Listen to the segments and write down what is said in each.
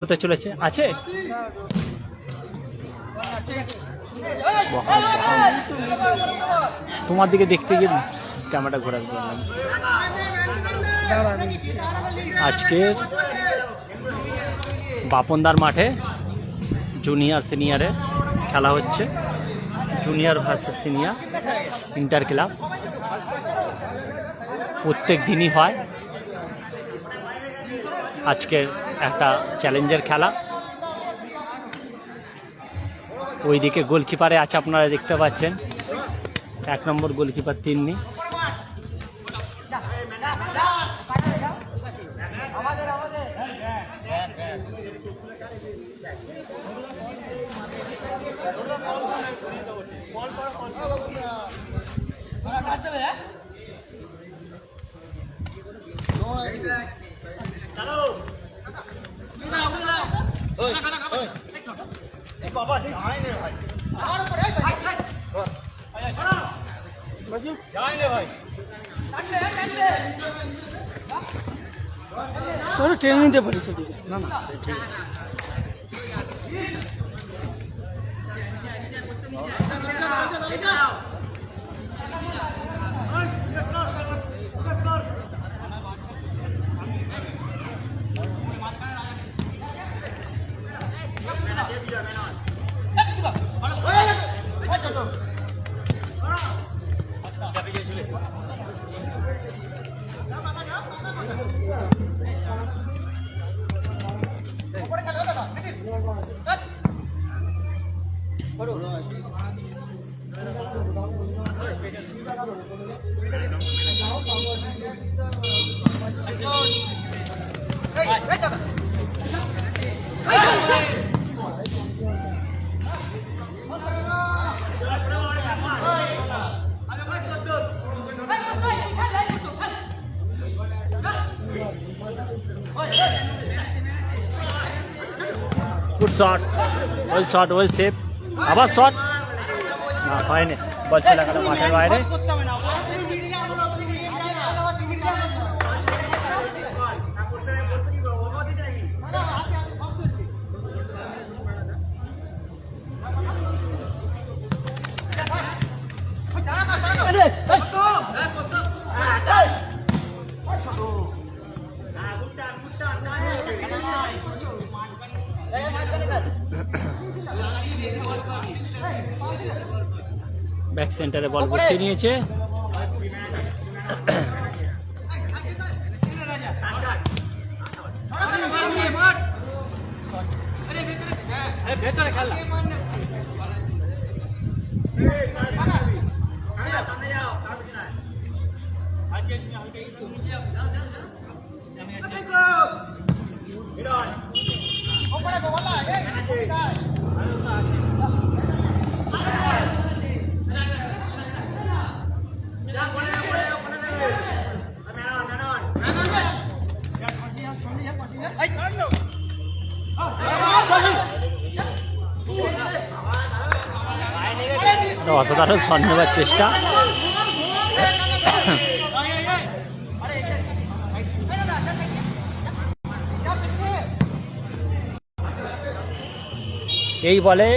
হতে চলেছে আছে তোমার দিকে দেখতে গিয়ে ক্যামেরাটা ঘোরা করলাম। আজকের বাপনদার মাঠে জুনিয়র সিনিয়রে খেলা হচ্ছে, junior versus senior inter club. প্রত্যেক দিনই হয়, আজকের একটা চ্যালেঞ্জের খেলা। ওইদিকে গোলকিপারে আছে, আপনারা দেখতে পাচ্ছেন 1 নম্বর গোলকিপার তিন্নি। ট্রেন নিতে পারি সেদিকে না না ঠিক আছে। Good shot, well save. আবার শট না হয়নি, বল চলে গেল মাঠের বাইরে। ব্যাক সেন্টারে বল বসিয়ে নিয়েছে। অসাধারণ শট নেওয়ার চেষ্টা। এই বলে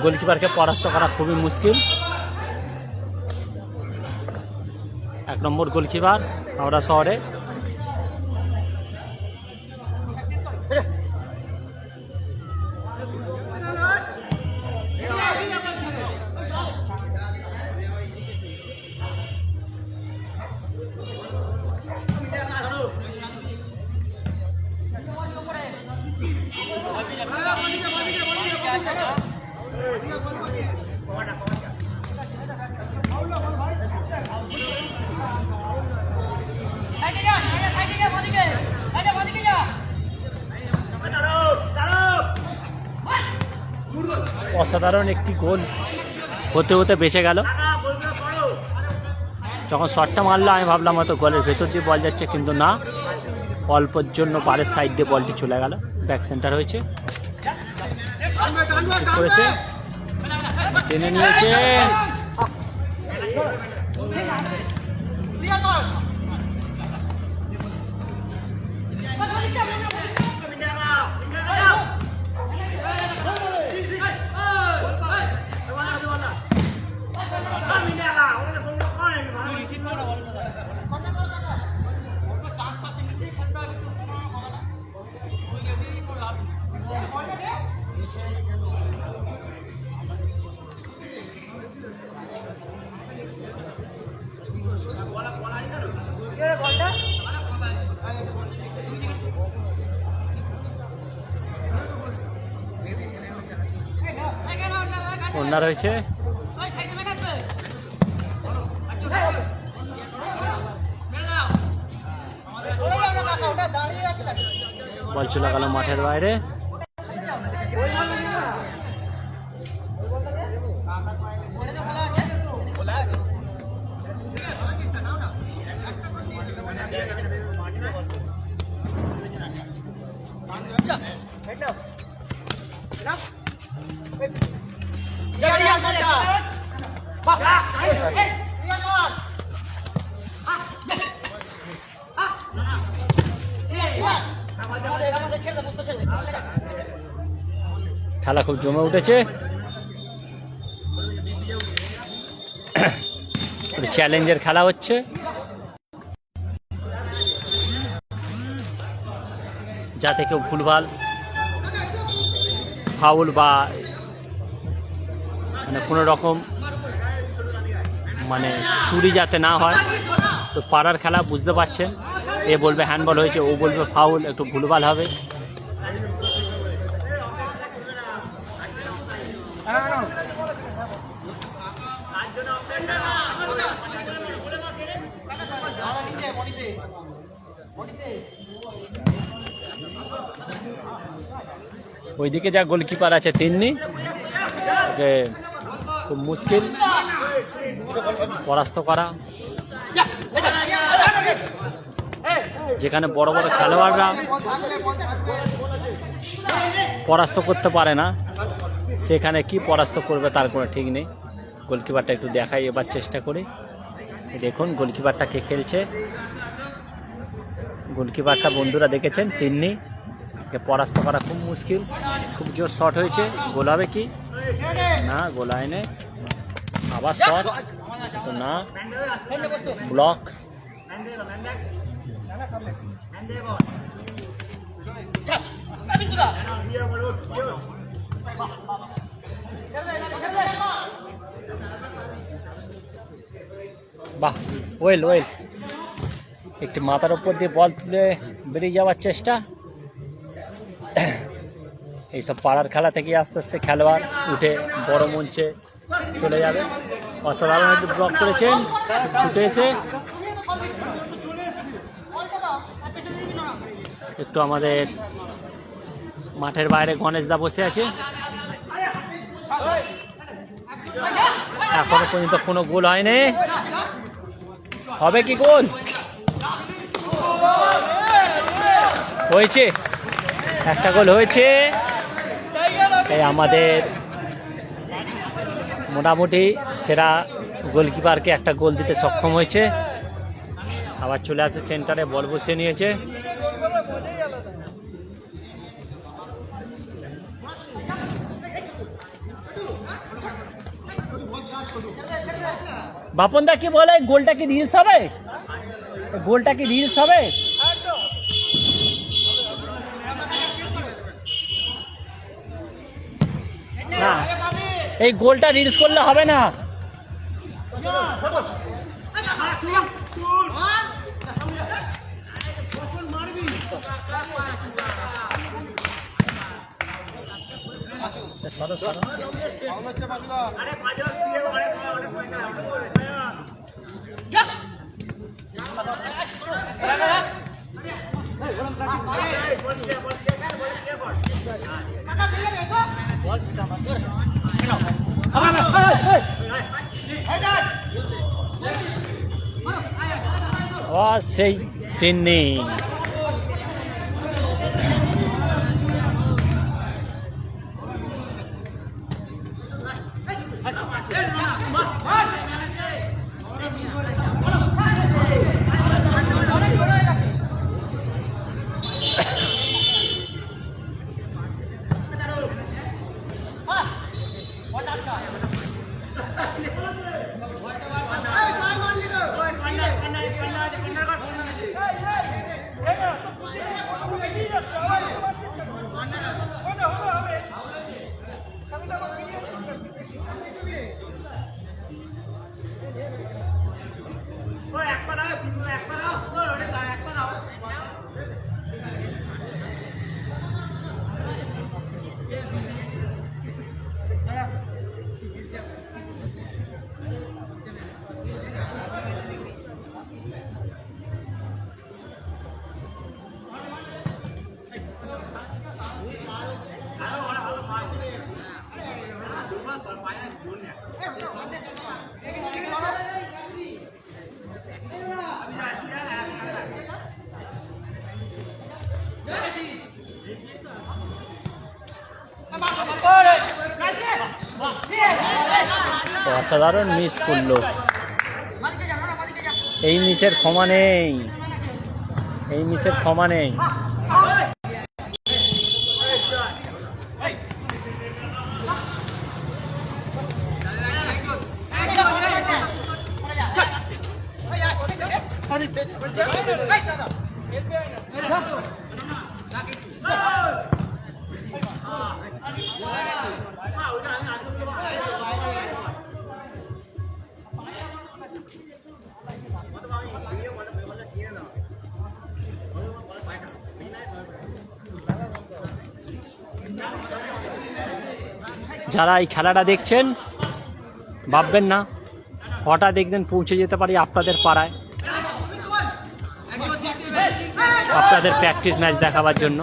গোলকিপারকে পরাস্ত করা খুবই মুশকিল। 1 নম্বর গোলকিপার হাওড়া শহরে। অসাধারণ একটি গোল হতে হতে বেঁচে গেল। যখন শটটা মারলো আমি ভাবলাম হয়তো গোলের ভেতর দিয়ে বল যাচ্ছে, কিন্তু না, অল্পর জন্য পারের সাইড দিয়ে বলটি চলে গেল। ব্যাক সেন্টার হয়েছে, করেছে, টেনে নিয়েছে। কর্নার হয়েছে। বল চলে গেল মাঠের বাইরে। খেলা খুব জমে উঠেছে। চ্যালেঞ্জের খেলা হচ্ছে। যাতে কেউ ভুলভাল ফাউল বা মানে কোনো রকম মানে চুরি যাতে না হয়। তো পাড়ার খেলা বুঝতে পারছেন, এ বলবে হ্যান্ডবল হয়েছে, ও বলবে ফাউল, একটু ভুলভাল হবে। ওইদিকে যা গোলকিপার আছে তিন্নি, খুব মুশকিল পরাস্ত করা। যেখানে বড় বড় খেলোয়াড়রা পরাস্ত করতে পারে না, সেখানে কি পরাস্ত করবে তার কোনো ঠিক নেই। গোলকিপারটা একটু দেখাই এবার চেষ্টা করি। দেখুন গোলকিপারটা কে খেলছে। গোলকিপারটা বন্ধুরা দেখেছেন তিন্নি, পরাস্ত করা খুব মুশকিল। খুব জোর শট হয়েছে, গোল হবে কি না, গোল হয়নি। আবার শট তো না, ব্লক। বাহ, ওয়েল ওয়েল। একটি মাথার উপর দিয়ে বল তুলে বেরিয়ে যাওয়ার চেষ্টা। এইসব পাড়ার খেলা থেকে আস্তে আস্তে খেলোয়াড় উঠে বড় মঞ্চে চলে যাবে। অসাধারণ একটু ব্লক করেছেন, ছুটে এসে একটু আমাদের মাঠের বাইরে গণেশদা বসে আছে। এখনো পর্যন্ত কোনো গোল হয়নি, হবে কি গোল? হয়েছে, একটা গোল হয়েছে। এই আমাদের মোটামুটি সেরা গোলকিপারকে একটা গোল দিতে সক্ষম হয়েছে। আবার চলে আসে সেন্টারে, বল বসিয়ে নিয়েছে। বাপনদা কি বলে, গোলটা কি রিলস হবে? গোলটা কি রিলস হবে? না, এই গোলটা রিলস করলে হবে না। সেই তিন্নি অসাধারণ মিস করলো। এই মিসের ক্ষমা নেই, এই মিসের ক্ষমা নেই। যারা এই খেলাটা দেখছেন ভাববেন না হঠাৎ একদিন পৌঁছে যেতে পারি আপনাদের পাড়ায় আপনাদের প্র্যাকটিস ম্যাচ দেখাবার জন্য।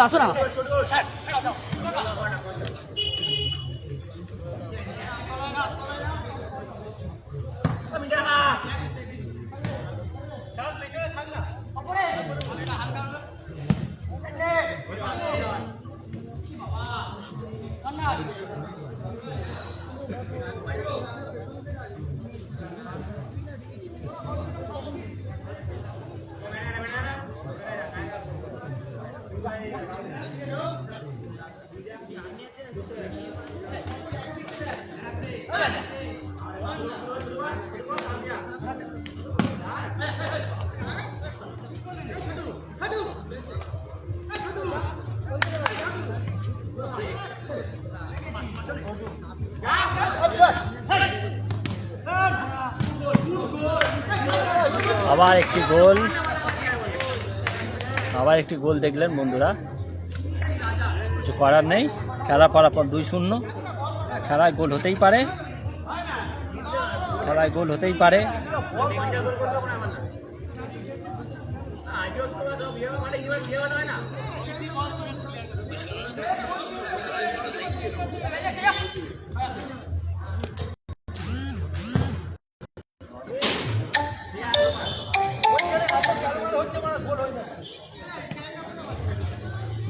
আসো না আবার একটি গোল, আবার একটি গোল দেখলেন বন্ধুরা। কিছু করার নেই, খেলা পরাপর 2-0। খেলায় গোল হতেই পারে, খেলায় গোল হতেই পারে।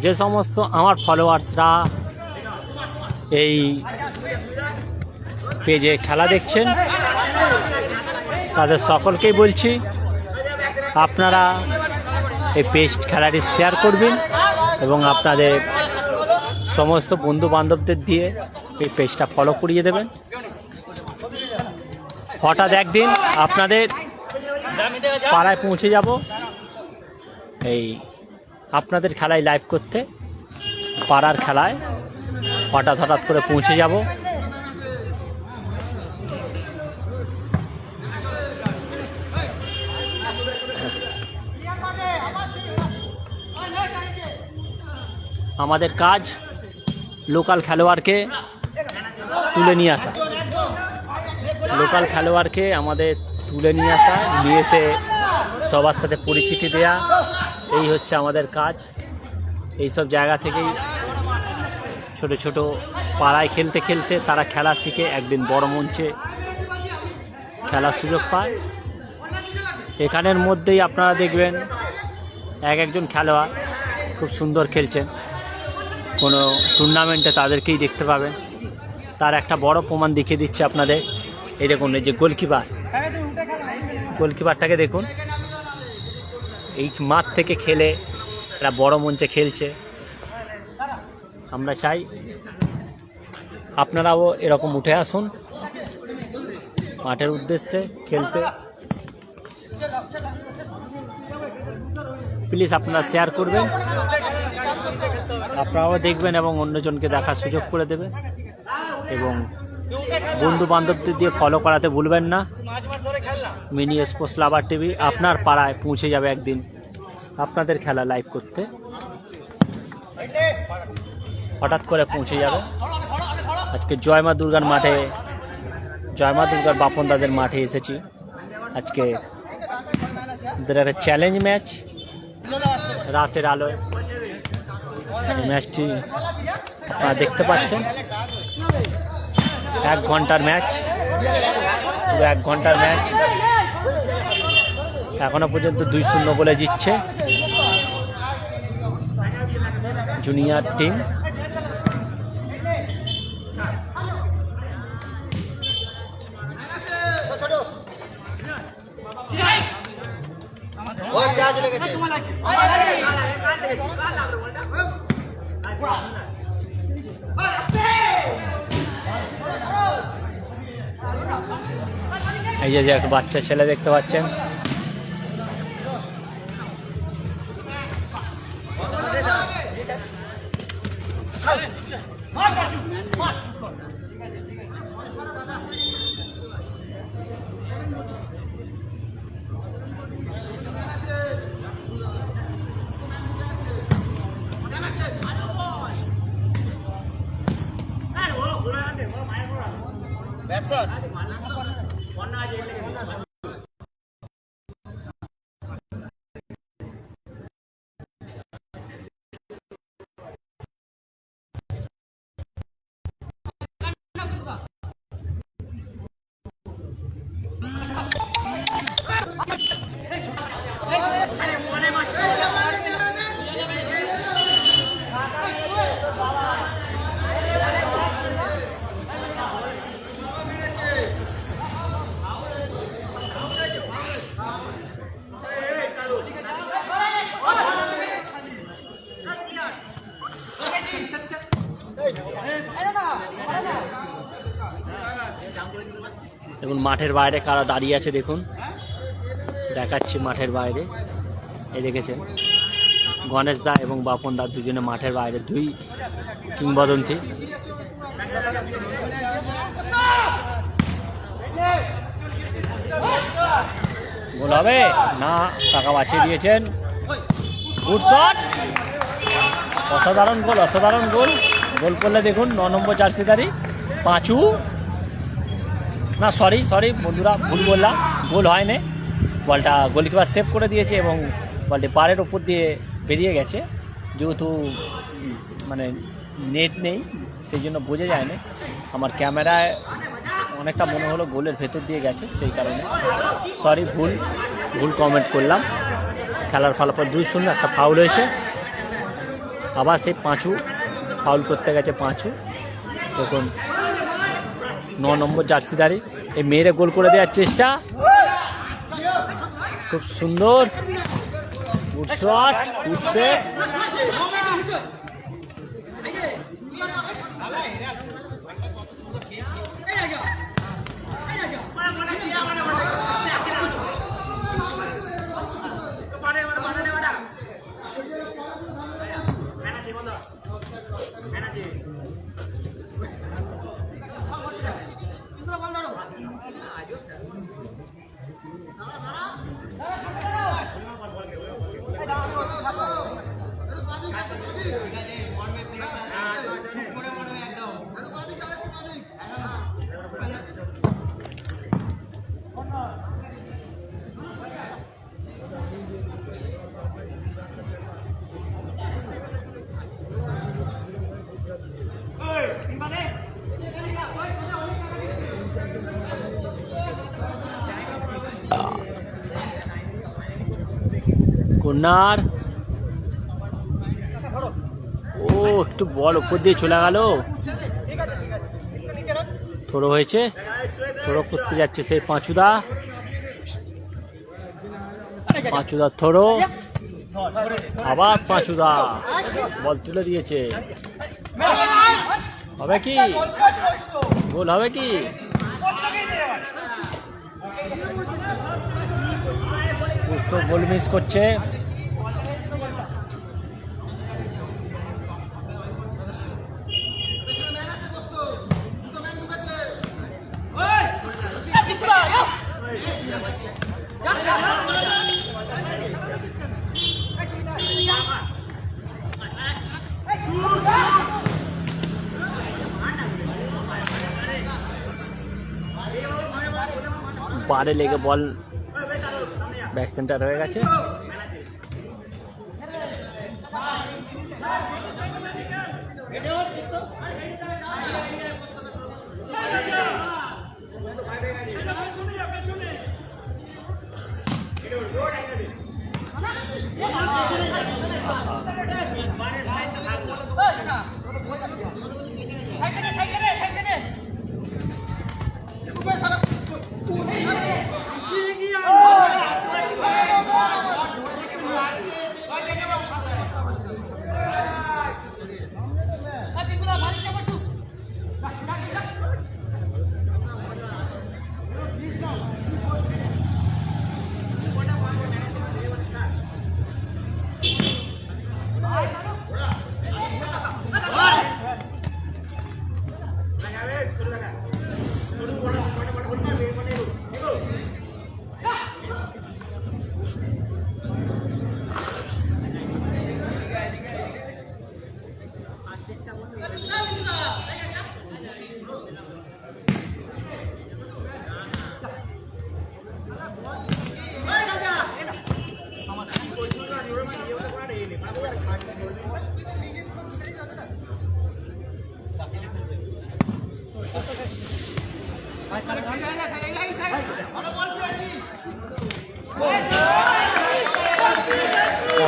যে সমস্ত আমার ফলোয়ার্সরা এই পেজে খেলা দেখছেন তাদের সকলকেই বলছি আপনারা এই পেজ খেলাটি শেয়ার করবেন এবং আপনাদের সমস্ত বন্ধু বান্ধবদের দিয়ে এই পেজটা ফলো করিয়ে দেবেন। হঠাৎ একদিন আপনাদের পাড়ায় পৌঁছে যাব এই আপনাদের খেলায় লাইভ করতে। পাড়ার খেলায় হঠাৎ করে পৌঁছে যাব। আমাদের কাজ লোকাল খেলোয়াড়কে তুলে নিয়ে আসা, লোকাল খেলোয়াড়কে আমাদের তুলে নিয়ে আসা, নিয়ে এসে সবার সাথে পরিচিতি দেয়া, এই হচ্ছে আমাদের কাজ। এই সব জায়গা থেকেই ছোট ছোট পাড়ায় খেলতে খেলতে তারা খেলা শিখে একদিন বড় মঞ্চে খেলার সুযোগ পায়। এখানের মধ্যেই আপনারা দেখবেন একজন খেলোয়াড় খুব সুন্দর খেলছেন, কোনো টুর্নামেন্টে তাদেরকেই দেখতে পাবেন। তার একটা বড় প্রমাণ দেখিয়ে দিচ্ছে আপনাদের। এই দেখুন, এই যে গোলকিপার, গোলকিপারটাকে দেখুন, এই মাঠ থেকে খেলে এরা বড় মঞ্চে খেলছে। আমরা চাই আপনারাও এরকম উঠে আসুন মাঠের উদ্দেশ্যে খেলতে। প্লিজ আপনারা শেয়ার করবেন আপনারাও দেখবেন এবং অন্যজনকে দেখার সুযোগ করে দেবেন, এবং বন্ধু বান্ধবদের দিয়ে ফলো করাতে ভুলবেন না। মিনি স্পোর্টস লাভার টিভি আপনার পাড়ায় পৌঁছে যাবে একদিন আপনাদের খেলা লাইভ করতে, হঠাৎ করে পৌঁছে যাবে। আজকে জয় মা দুর্গার মাঠে, জয় মা দুর্গার বাপন দাদের মাঠে এসেছি। আজকে ওদের একটা চ্যালেঞ্জ ম্যাচ, রাতের আলোয় ম্যাচটি আপনারা দেখতে পাচ্ছেন। 1 ঘন্টার ম্যাচ, পুরো 1 ঘন্টার ম্যাচ। এখনো পর্যন্ত 2-0 বলে জিতছে জুনিয়র টিম। এই যে একটা বাচ্চা ছেলে দেখতে পাচ্ছেন, দেখুন মাঠের বাইরে কারা দাঁড়িয়ে আছে, দেখুন দেখাচ্ছি মাঠের বাইরে। এই দেখেছেন গণেশ দা এবং বাপন দা দুজনে মাঠের বাইরে, 2 কিংবদন্তি। গোল হবে না, টাকা বাঁচিয়ে দিয়েছেন। গুড শট, অসাধারণ গোল, অসাধারণ গোল। গোল করলে দেখুন 9 নম্বর জার্সিধারী পাঁচু, না সরি বন্ধুরা, ভুল বললাম, গোল হয়নি। বলটা গোলকিপার সেভ করে দিয়েছে এবং বলটি বারের ওপর দিয়ে বেরিয়ে গেছে। যেহেতু মানে নেট নেই সেই জন্য বোঝা যায়নি, আমার ক্যামেরায় অনেকটা মনে হলো গোলের ভেতর দিয়ে গেছে, সেই কারণে সরি, ভুল কমেন্ট করলাম। খেলার ফলাফল 2-0, একটা ফাউল হয়েছে। আবার সেই পাঁচু ফাউল করতে গেছে, পাঁচু তখন 9 নম্বর জার্সিধারী এই মেয়েরে গোল করে দেওয়ার চেষ্টা, খুব সুন্দর, good shot, good save. Corner, ও একটু বল উপর দিয়ে চলে গেল, থ্রো হয়েছে, থ্রো করতে যাচ্ছে সেই পাঁচুদা, থ্রো, আবার পাঁচুদা বল তুলে দিয়েছে, হবে কি গোল, হবে কি? গোল মিস করছে, পাড়ে লেগে বল ব্যাক সেন্টার হয়ে গেছে।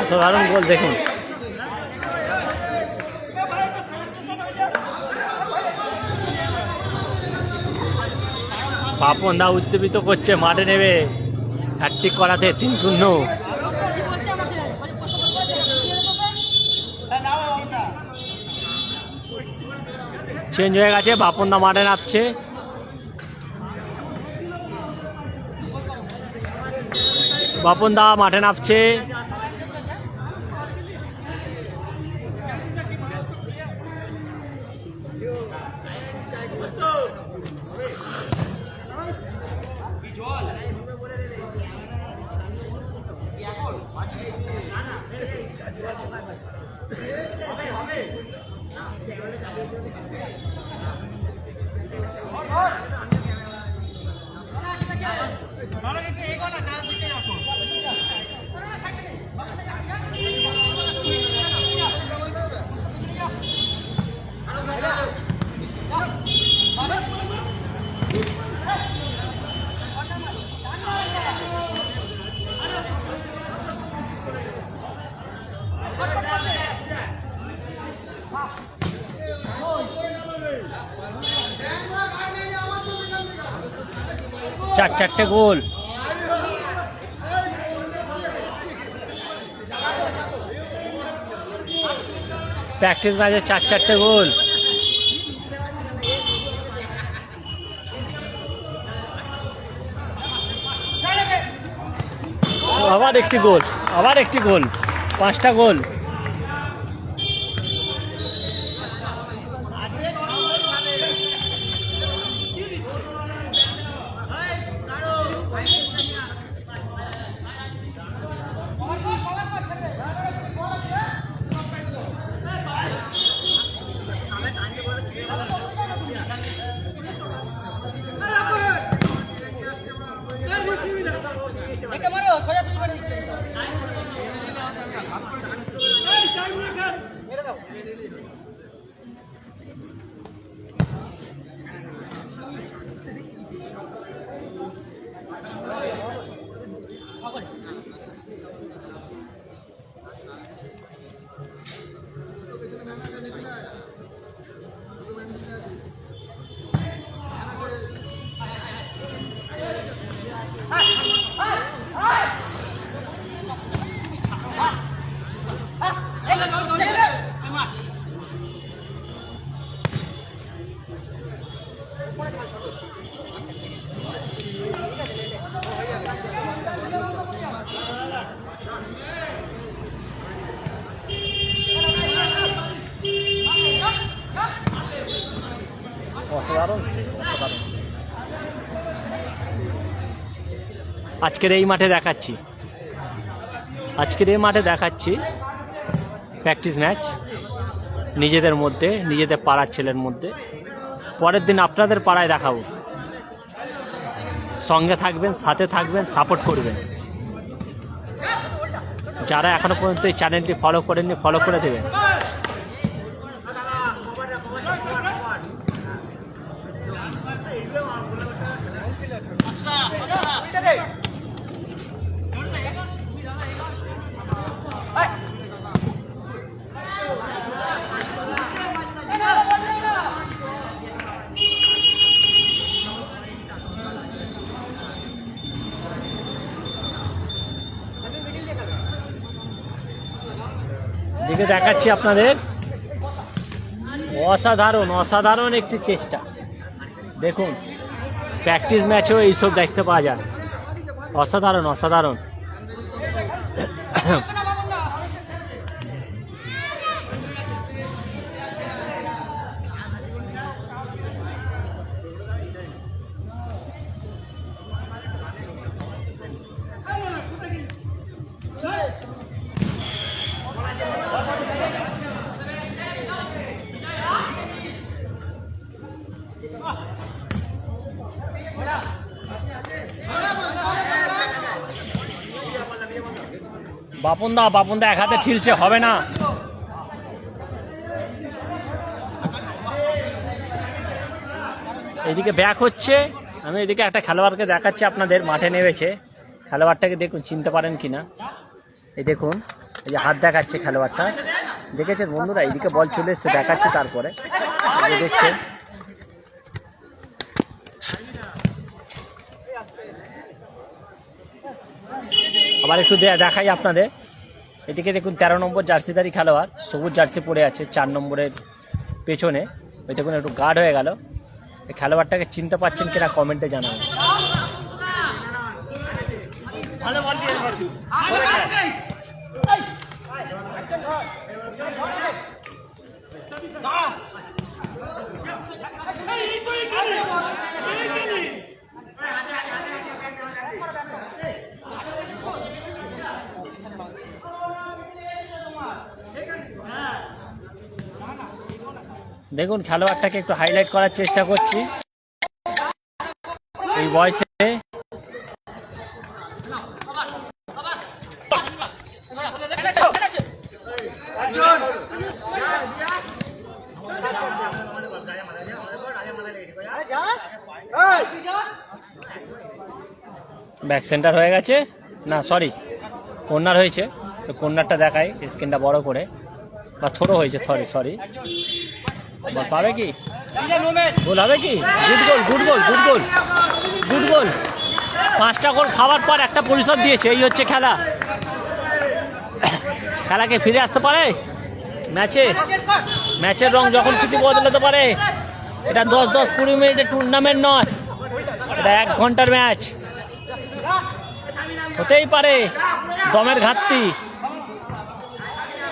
অসাধারণ গোল দেখুন। পাপন দা উদ্দীপিত করছে, মাঠে নেবে হ্যাটট্রিক করাতে 3-0। চেঞ্জ হয়ে গেছে, বাপন দা মাঠে নামছে। বাপন দা মাঠে নামছে। চারটে গোল। প্র্যাকটিস ম্যাচে 4 গোল। আবার একটি গোল, আবার একটি গোল, 5টা গোল। অসাধারণ, অসাধারণ। আজকের এই মাঠে দেখাচ্ছি, প্র্যাকটিস ম্যাচ নিজেদের মধ্যে, নিজেদের পাড়ার ছেলের মধ্যে। পরের দিন আপনাদের পাড়ায় দেখাবো। সঙ্গে থাকবেন, সাথে থাকবেন, সাপোর্ট করবেন। যারা এখনো পর্যন্ত এই চ্যানেলটি ফলো করেননি ফলো করে দেবেন। দিকে দেখাচ্ছি আপনাদের অসাধারণ অসাধারণ একটি চেষ্টা। দেখুন প্র্যাকটিস ম্যাচেও এইসব দেখতে পাওয়া যায়। অসাধারণ অসাধারণ। বাপন দা এক হাতে ঠিলছে, হবে না। এদিকে ব্যাক হচ্ছে। আমি এদিকে একটা খেলোয়াড়কে দেখাচ্ছি আপনাদের, মাঠে নেমেছে। খেলোয়াড়টাকে দেখুন, চিনতে পারেন কিনা। এই দেখুন, এই যে হাত দেখাচ্ছে খেলোয়াড়টা, দেখেছেন বন্ধুরা? এইদিকে বল চলে এসছে, দেখাচ্ছে। তারপরে দেখছেন আবার একটু দেখাই আপনাদের। এদিকে দেখুন 13 নম্বর জার্সিধারী খেলোয়াড়, সবুজ জার্সি পরে আছে 4 নম্বরের পেছনে। ওই দেখুন একটু গার্ড হয়ে গেল। এই খেলোয়াড়টাকে চিনতে পারছেন কিনা কমেন্টে জানাবেন। দেখুন খেলোয়াড়টাকে একটু হাইলাইট করার চেষ্টা করছি এই বয়সে। ব্যাক সেন্টার হয়ে গেছে, না সরি কর্নার হয়েছে। তো কর্নারটা দেখাই স্ক্রিনটা বড় করে, বা থ্রো হয়েছে, সরি। বল পাবে কি? গোল হবে কি? গুড গোল গুড গোল গুড গোল গুড গোল। 5টা গোল খাওয়ার পর একটা পরিশোধ দিয়েছে। এই হচ্ছে খেলা। খেলাকে ফিরে আসতে পারে ম্যাচের রং যখন খুশি বদলাতে পারে। এটা 10-20 মিনিটের টুর্নামেন্ট নয়, এটা 1 ঘন্টার ম্যাচ। হতেই পারে দমের ঘাটতি,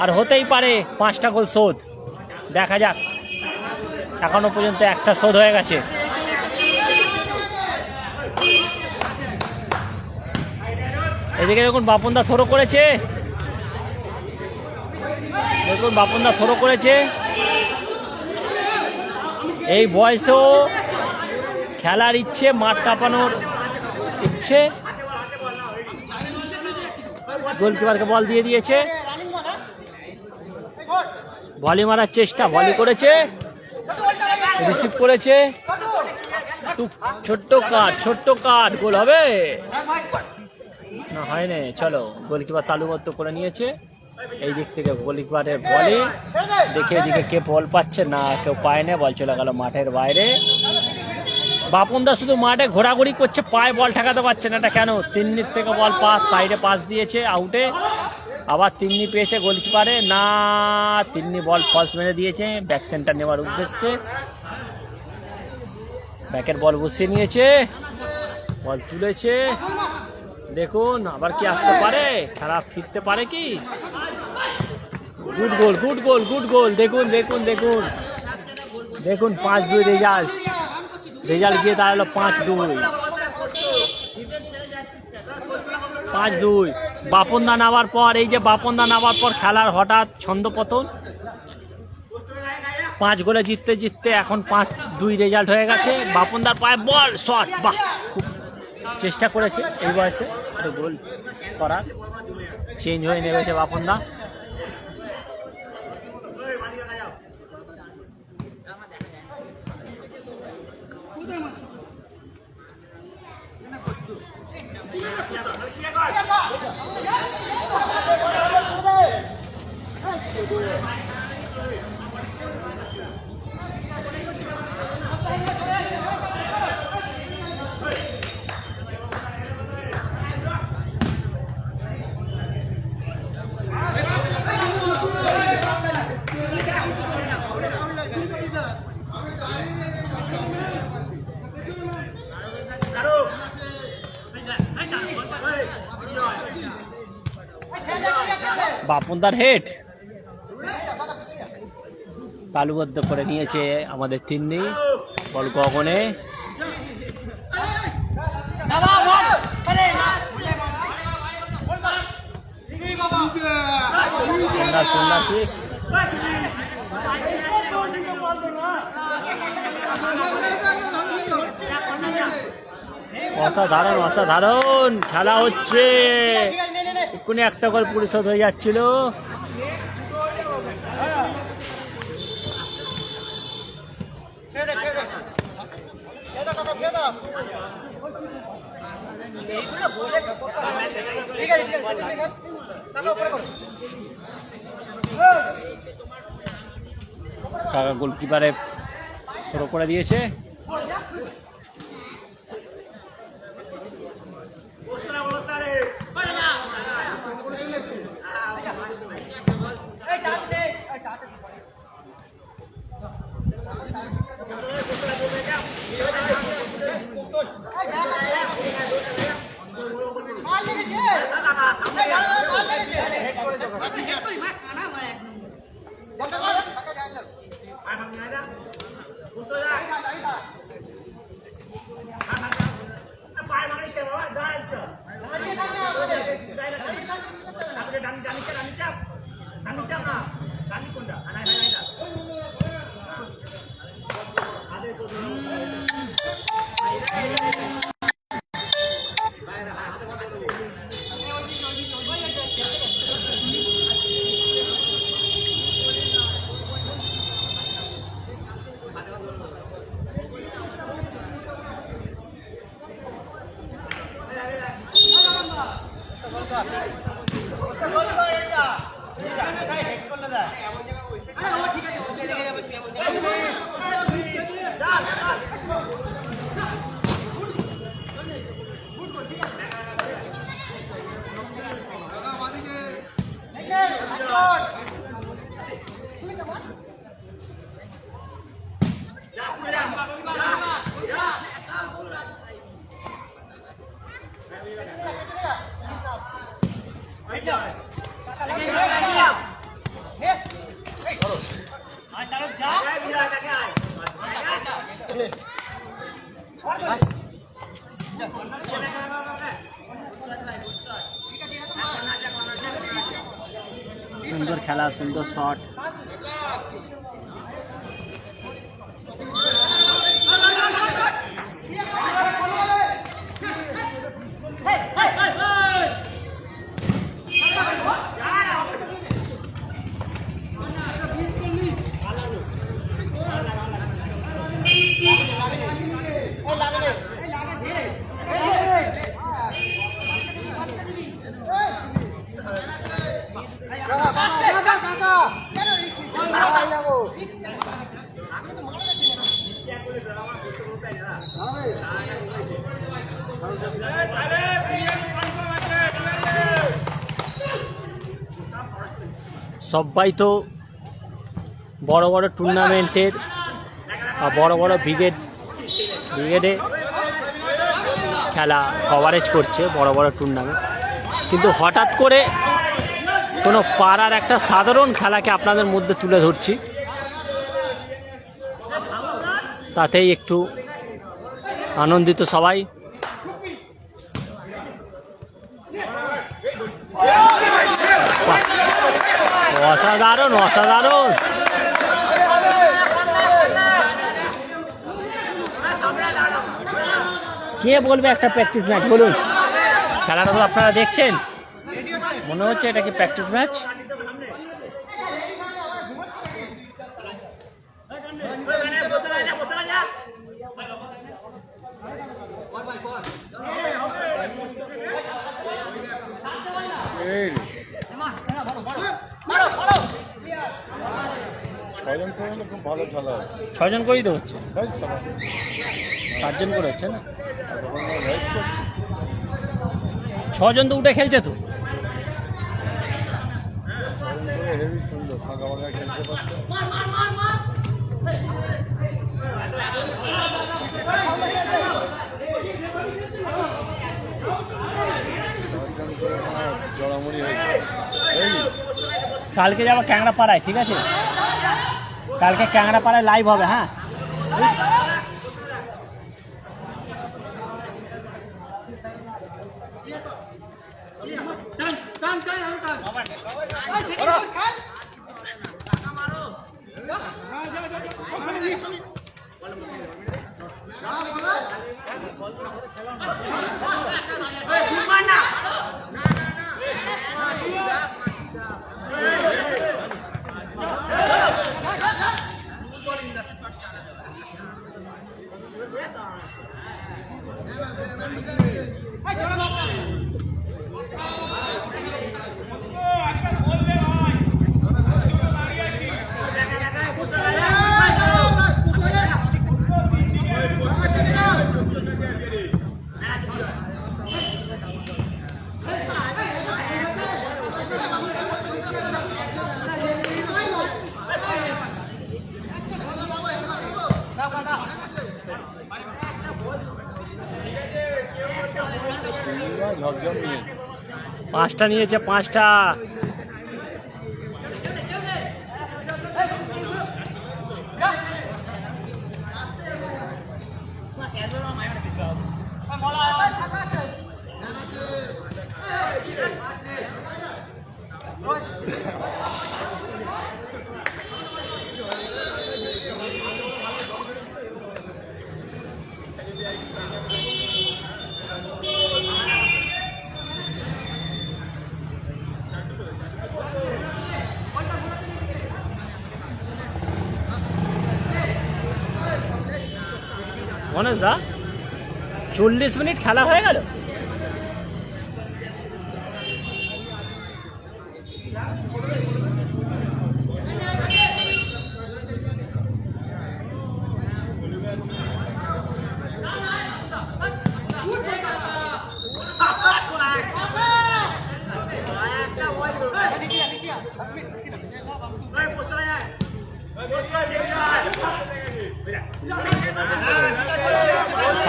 আর হতেই পারে 5টা গোল শোধ। দেখা যাক। এখনো পর্যন্ত একটা শোধ হয়ে গেছে। এদিকে দেখুন বাপনদা থ্রো করেছে, দেখুন বাপনদা থ্রো করেছে। এই বয়সেও খেলার ইচ্ছে, মাঠ কাঁপানোর ইচ্ছে। গোলকিপারকে বল দিয়ে দিয়েছে, ভলি মারার চেষ্টা, ভলি করেছে, রিসিভ করেছে। ছোট্ট কাট, গোল হবে না? হয়নি। চলো, গোলকিপার তালুবদ্ধ করে নিয়েছে। এই দিক থেকে গোলকিপারের বলে দেখে এদিকে কে বল পাচ্ছে না, কেউ পায় না। বল চলে গেল মাঠের বাইরে। বাপনদা শুধু মাঠে ঘোরাঘুরি করছে, পায়ে বল ঠেকাতে পারছে না। এটা কেন? 3 থেকে বল পাস, সাইডে পাস দিয়েছে, আউটে। আবার 3 পেয়েছে গোলকিপারে, না 3 বল ফলস মেরে দিয়েছে ব্যাক সেন্টার নেওয়ার উদ্দেশ্যে। ব্যাকের বল বসিয়ে নিয়েছে, বল তুলেছে। দেখুন আবার কি আসতে পারে, খেলা ফিরতে পারে কি? গুড গোল গুড গোল গুড গোল। দেখুন 5-2 রেজাল্ট গিয়ে দাঁড়ালো 5-2। বাপনদা নামার পর, এই যে বাপনদা নামার পর খেলার হঠাৎ ছন্দপতন। 5 গোলে জিততে এখন 5-2 রেজাল্ট হয়ে গেছে। বাপনদার পায়ে বল, শট, বাহ, খুব চেষ্টা করেছে এই বয়সে একটা গোল করার, চেঞ্জ হয়ে নেমেছে বাপনদা। বাপনদার হেড তালুবদ্ধ করে নিয়েছে আমাদের তিন্নি, বল গগনে। অসাধারণ অসাধারণ খেলা হচ্ছে, এক্ষুনি একটা গোল পরিশোধ হয়ে যাচ্ছিল। কাকা গোলকিপারে থ্রো করে দিয়েছে। সুন্দর খেলা, সুন্দর শট। সবাই তো বড় বড় টুর্নামেন্টের বড় বড় ব্রিগেডে খেলা কভারেজ করছে, বড় বড় টুর্নামেন্ট, কিন্তু হঠাৎ করে কোনো পাড়ার একটা সাধারণ খেলাকে আপনাদের মধ্যে তুলে ধরছি, তাতেই একটু আনন্দিত সবাই। অসাধারণ অসাধারণ। কে বলবে একটা প্র্যাকটিস ম্যাচ বলুন? খেলাটা তো আপনারা দেখছেন, মনে হচ্ছে এটা কি প্র্যাকটিস ম্যাচ? ছয়জন করে হলে খুব ভালো খেলা হয়। 6 জন করেই তো হচ্ছে, তাই সবাই 7 জন করে হচ্ছে না? তখন রাইড করছি। 6 জন তো উঠে খেলছে তো। ছয়জন করে হেভি সুন্দর ফাঁকা ফাঁকা খেলতে পারতো। ছয়জন করে জড়ামড়ি হয়েছে। এই কালকে যাবো ক্যাংড়াপাড়ায়, ঠিক আছে? কালকে ক্যাংড়াপাড়ায় লাইভ হবে, হ্যাঁ? ঝকঝক নিয়ে 5টা নিয়েছে, 5টা। মনোজ দা, 40 মিনিট খেলা হয়ে গেল।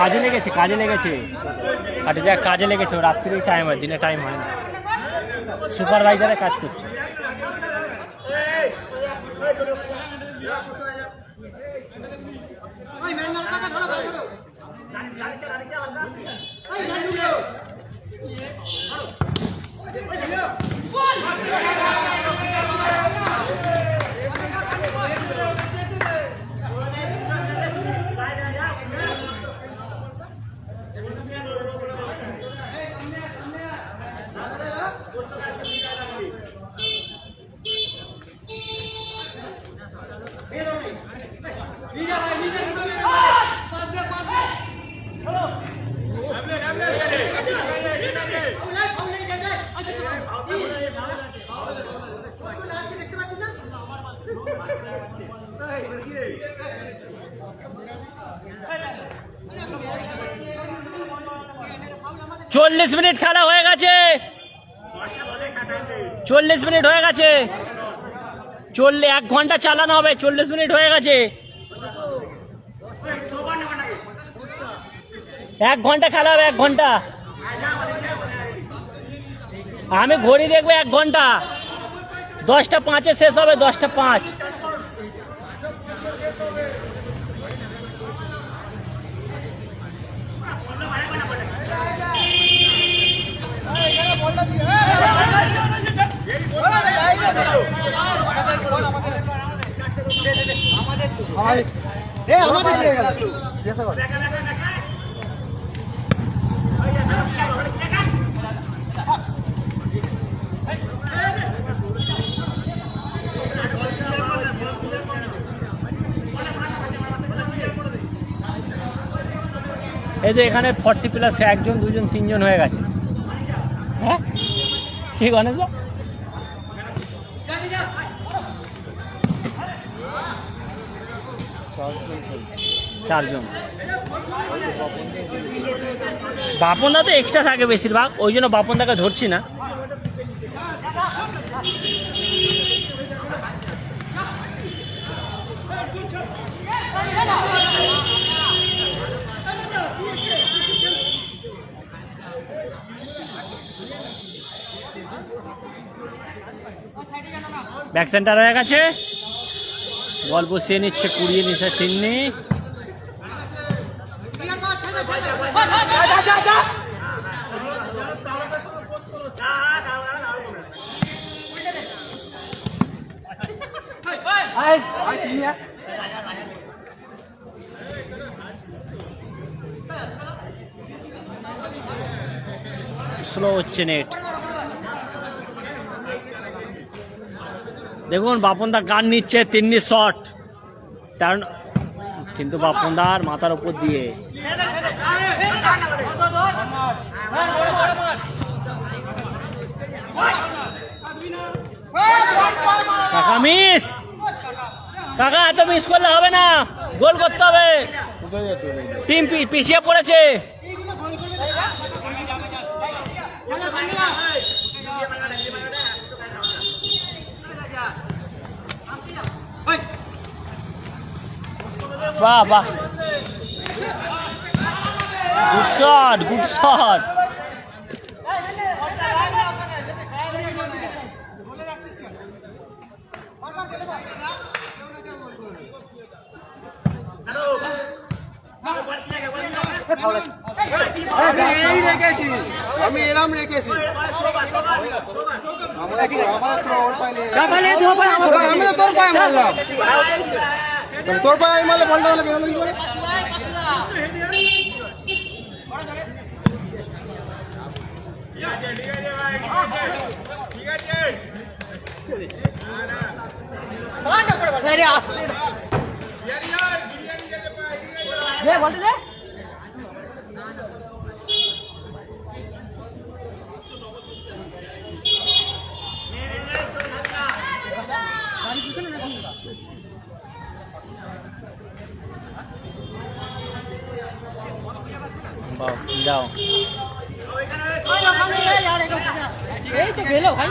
কাজে লেগেছে, কাজে লেগেছে, আরে যা কাজে লেগেছে। রাত্রির টাইম হয়, দিনে টাইম হয় না। সুপারভাইজারে কাজ করছে। চল্লিশ মিনিট খেলা হয়ে গেছে, 40 মিনিট হয়ে গেছে। 1 ঘন্টা চালানো হবে, 40 মিনিট হয়ে গেছে। 1 ঘন্টা খেলা হবে, 1 ঘন্টা। আমি ঘড়ি দেখবো 1 ঘন্টা। 10টা 5-এ শেষ হবে, 10টা 5। এই যে এখানে 40+ 1 জন 2 জন 3 জন হয়ে গেছে। হ্যাঁ ঠিক অনেক চারজন। বাপনদা তো এক্সট্রা থাকে বেশিরভাগ, ওই জন্য বাপনদাকে ধরছি না। ব্যাক সেন্টার হয়ে গেছে, বল বসিয়ে নিচ্ছে, কুড়িয়ে নিচ্ছে তিন্নি। স্লো হচ্ছে নেট। দেখুন বাপনদা গান নিচ্ছে, তিন্নি শট, কারণ কিন্তু বাপনদার মাথার উপর দিয়ে কাকা মিস, কাকা এত মিস করলে হবে না, গোল করতে হবে, টিম পিছিয়ে পড়েছে। বাহ বাহ, গুড শট, গুড শট। আমি এরাম রেখেছি, তোর পায়ে মারলাম, তোর পায়ে মারলে বলটা হলে বেরোলো কি করে? যাও, এই তো গেল ভাই।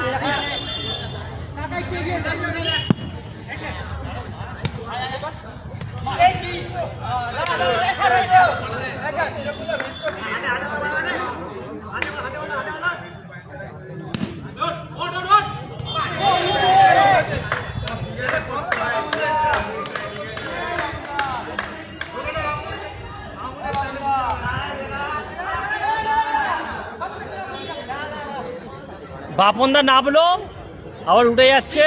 বাপনদা নামলো, আবার উঠে যাচ্ছে।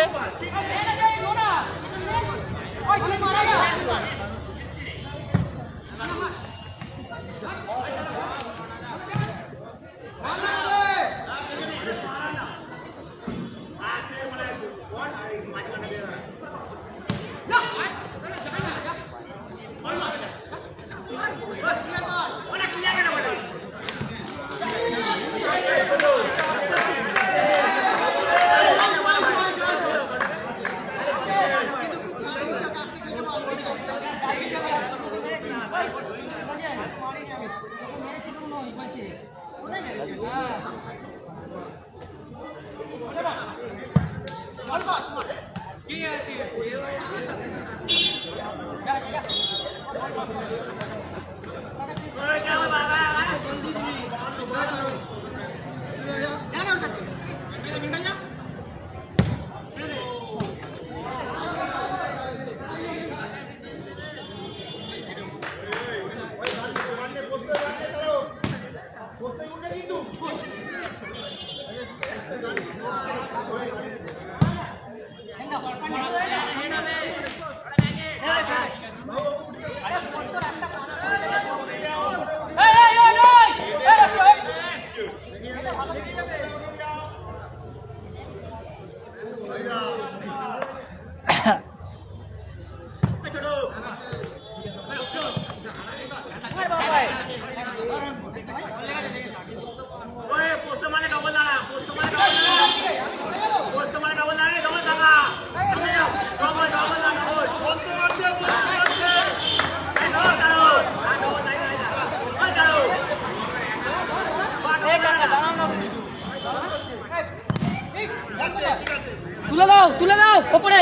ওপরে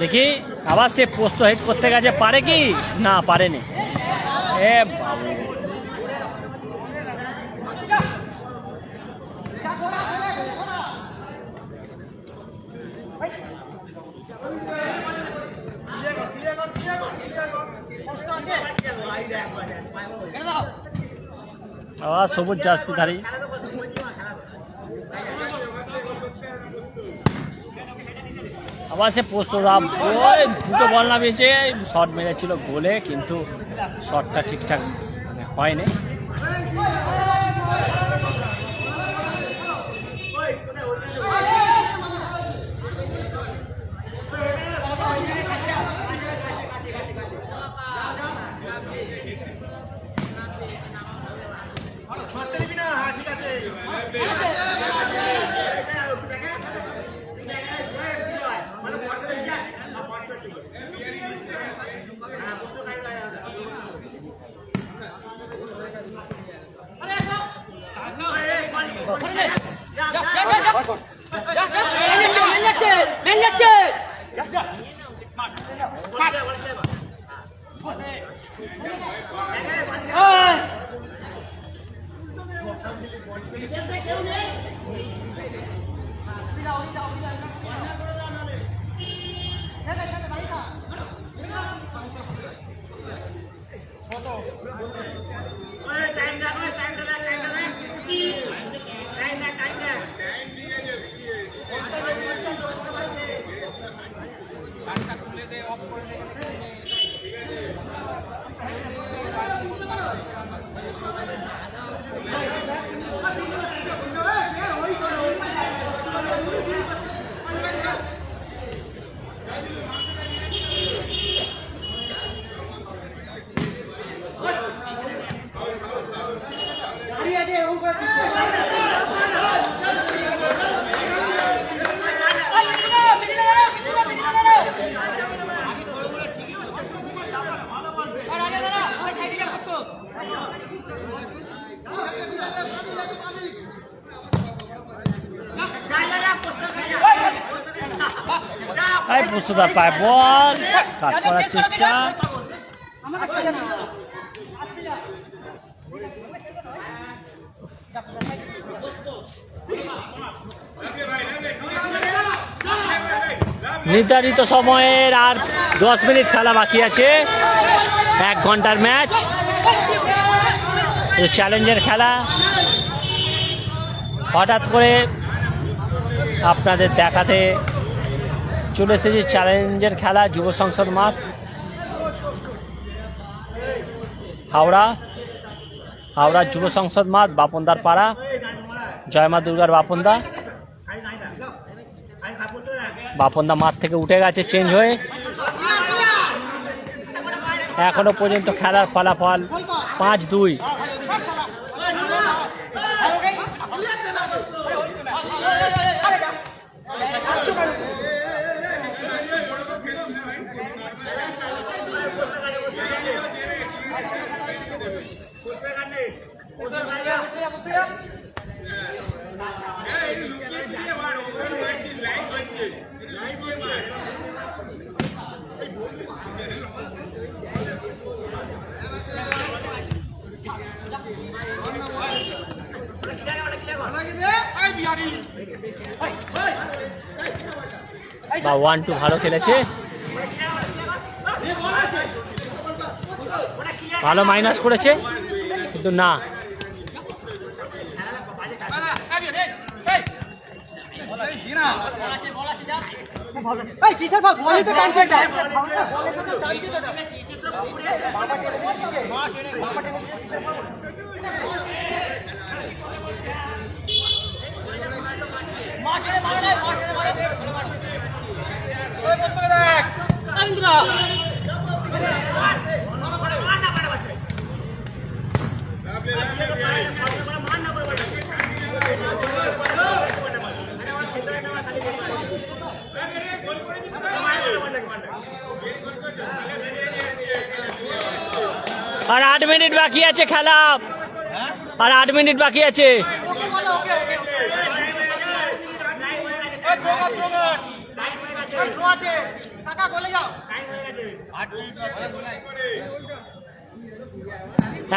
দেখি আবার সে পোস্ট হেড করতে গেছে, পারে কি না পারেনি। এ বাবু আবার সবুজ জার্সি ধারী আবার সে পোস্ট ওই দুটো বল নামিয়েছে, শট মেরেছিল গোলে, কিন্তু শটটা ঠিকঠাক মানে হয়নি। প্রস্তুতার পায় বল কাট করার চেষ্টা, নির্ধারিত সময়ের আর 10 মিনিট খেলা বাকি আছে, 1 ঘন্টার ম্যাচ, চ্যালেঞ্জের খেলা। হঠাৎ করে আপনাদের দেখাতে চলে এসেছে চ্যালেঞ্জের খেলা, যুব সংসদ মাঠ, হাওড়া যুব সংসদ মাঠ, বাপনদার পাড়া, জয়মা দুর্গার বাপনদা মাঠ থেকে উঠে গেছে চেঞ্জ হয়ে। এখনো পর্যন্ত খেলার ফলাফল 5-2। বা 1-2 ভালো খেলেছে, ভালো মাইনাস করেছে, কিন্তু না আর 8 মিনিট বাকি আছে খেলা, আর 8 মিনিট বাকি আছে।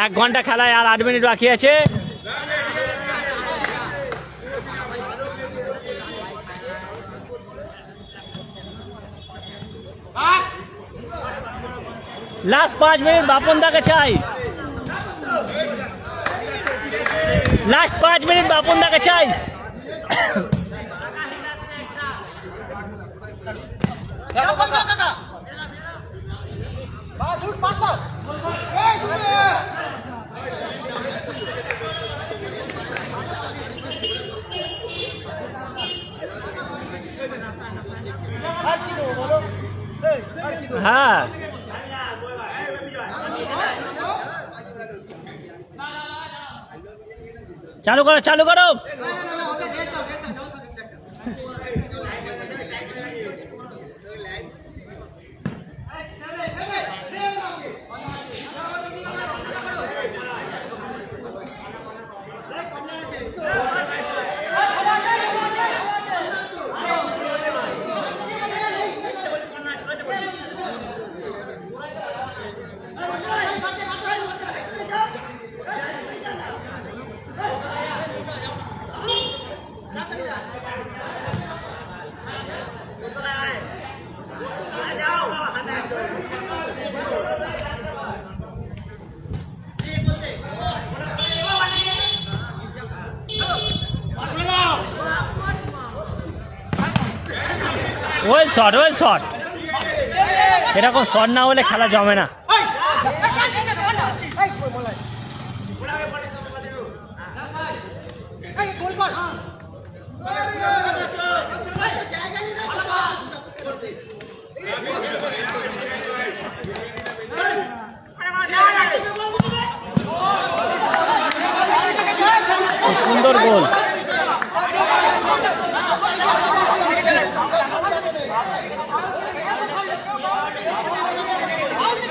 এক ঘন্টা খেলায় আর 8 মিনিট বাকি আছে। লাস্ট 5 মিনিট বাপন দাকে চাই, লাস্ট 5 মিনিট বাপন দাকে চাই। হ্যাঁ চালু করো, চালু করো। ওই শট, ওই শট, এরকম শট না হলে খেলা জমে না। খুব সুন্দর গোল।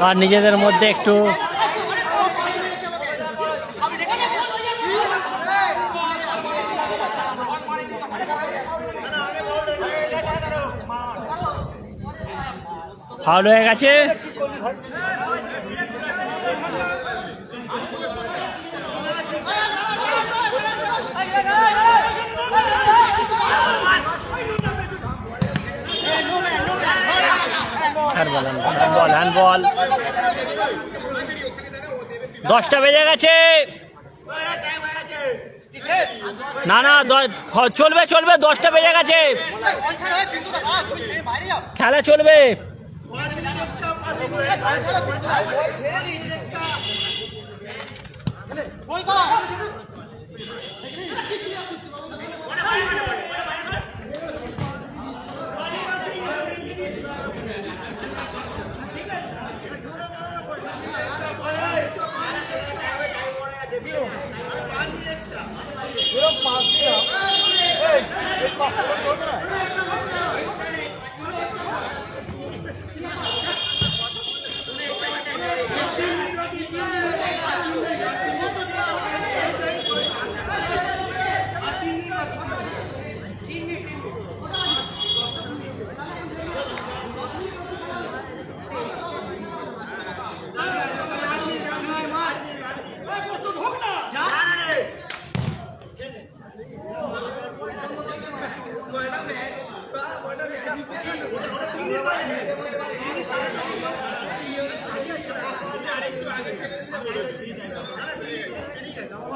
আর নিজেদের মধ্যে একটু ফাউল হয়ে গেছে। Handball, handball. 10টা বেজে গেছে। না না চলবে, চলবে, 10টা বেজে গেছে, খেলা চলবে।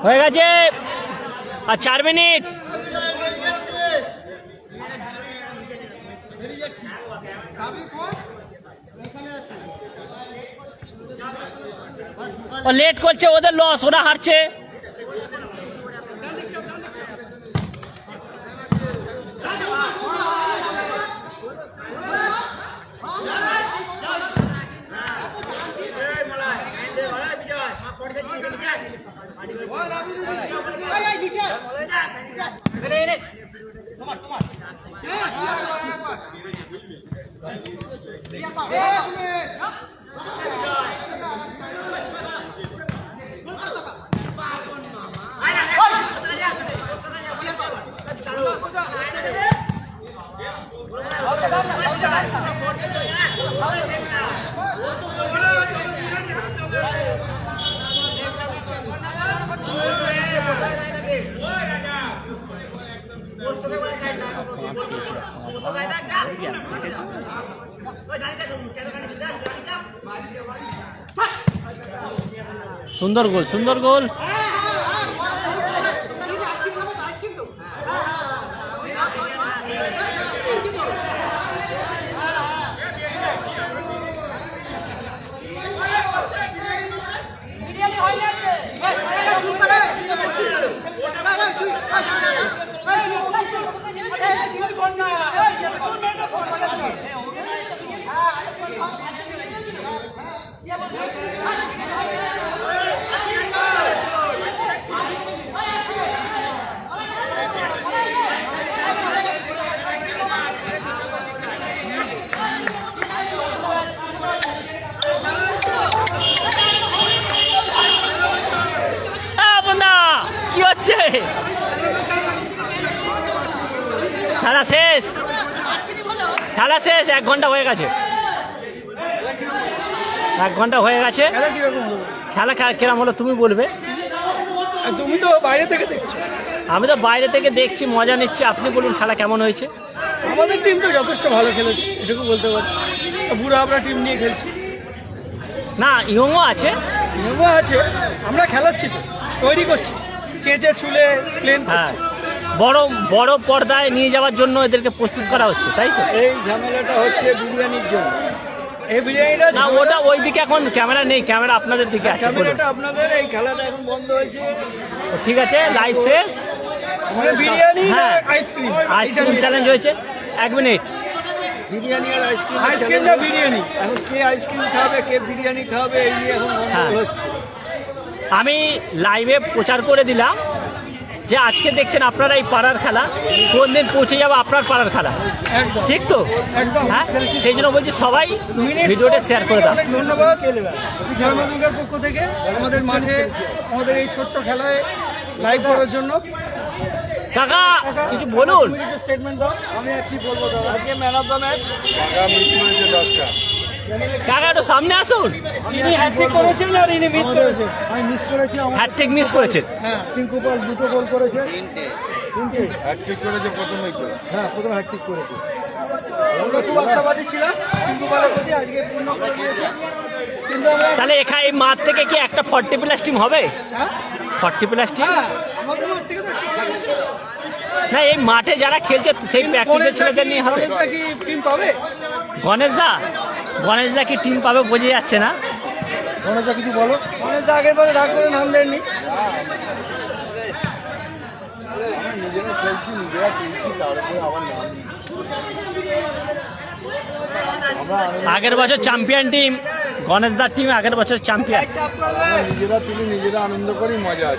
হয়ে গেছে আর 4 মিনিট। ও লেট করছে, ওদের লস, ওরা হারছে। লাইভ পেয়েছিলাম সুন্দর গোল, সুন্দর গোল। কি হচ্ছে? খেলা শেষ, খেলা শেষ। 1 ঘন্টা হয়ে গেছে, 1 ঘন্টা হয়ে গেছে। খেলা কিরকম হলো? খেলা কিরম হলো তুমি বলবে? তুমি তো বাইরে থেকে দেখছো। আমি তো বাইরে থেকে দেখছি, মজা নিচ্ছি। আপনি বলুন খেলা কেমন হয়েছে? আমাদের টিম তো যথেষ্ট ভালো খেলেছে, এটুকু বলতে পারি। বুড়ো আমরা টিম নিয়ে খেলছি, না ইয়ংও আছে, নেমো আছে। আমরা খেলাচ্ছি তো, তৈরি করছি, চেঁচে ছুলে প্লেন হ্যাঁ। করছি। বড় বড় পর্দায় নিয়ে যাওয়ার জন্য এদেরকে প্রস্তুত করা হচ্ছে, তাই তো? এই ঝামেলাটা হচ্ছে বিরিয়ানির জন্য। এই বিরিয়ানিটা না ওটা ওইদিকে এখন ক্যামেরা নেই, ক্যামেরা আপনাদের দিকে আছে। বলুন। ক্যামেরাটা আপনাদের, এই খেলাটা এখন বন্ধ হয়েছে। তো ঠিক আছে, লাইভ শেষ। আমাদের বিরিয়ানি না হ্যাঁ, আইসক্রিম? আইসক্রিম চ্যালেঞ্জ হয়েছে। 1 মিনিট। বিরিয়ানি আর আইসক্রিম, আইসক্রিম না বিরিয়ানি। এখন কে আইসক্রিম খাবে, কে বিরিয়ানি খাবে, এই নিয়ে এখন হ্যাঁ। গন্ডগোল হচ্ছে। আমি লাইভে প্রচার করে দিলাম যে আজকে দেখছেন আপনারা এই পাড়ার খেলা, কোন দিন পৌঁছে যাবে আপনার পাড়ার খেলা, একদম ঠিক তো? একদম। হ্যাঁ, সেই জন্য বলছি সবাই ভিডিওটা শেয়ার করে দাও। অনেক ধন্যবাদ ধর্মদুর্গার পক্ষ থেকে আমাদের মাঠে আমাদের এই ছোট্ট খেলায় লাইভ করার জন্য। কাকা কিছু বলুন। স্টেটমেন্ট দাও। আমি আর কি বলবো দাদা, আজকে ম্যান অফ দ্য ম্যাচ ফাঁকা মিস করেছে 10টা। কাকা একটু সামনে আসুন। ইনি হ্যাটট্রিক করেছেন আর ইনি মিস করেছেন। আমি মিস করেছি, আমার হ্যাটট্রিক মিস করেছেন। হ্যাঁ, টিঙ্কু পাল 2টো গোল করেছে, তিনটে হ্যাটট্রিক করেছে প্রথমেই তো। হ্যাঁ, প্রথম হ্যাটট্রিক করেছে। আমরা খুব আশাবাদী ছিলাম টিঙ্কু পালের প্রতি, আজকে পূর্ণ করে দিয়েছে। কিন্তু আমরা তাহলে এখানে এই মাঠ থেকে কি একটা 40+ টিম হবে? হ্যাঁ 40+ টিম? হ্যাঁ, আমাদের মাঠ থেকে তো ঠিক আছে। না এই মাঠে যারা খেলছে সেই প্র্যাকটিসের ছেলেদের নিয়ে হবে। গণেশদা কি টিম পাবে? গণেশদা কি টিম পাবে বোঝা যাচ্ছে না। গণেশদা কিছু বলো। গণেশদা আগের বারে ডাক করে নাম দেননি। আমরা নিজেরা খেলছি, নিজেরা খেলছি, তার উপরে আবার নাম। আমরা আগের বছর চ্যাম্পিয়ন টিম, গণেশদার টিম আগের বছর চ্যাম্পিয়ন। নিজেরা তুলি, নিজেরা আনন্দ করি, মজা আছে।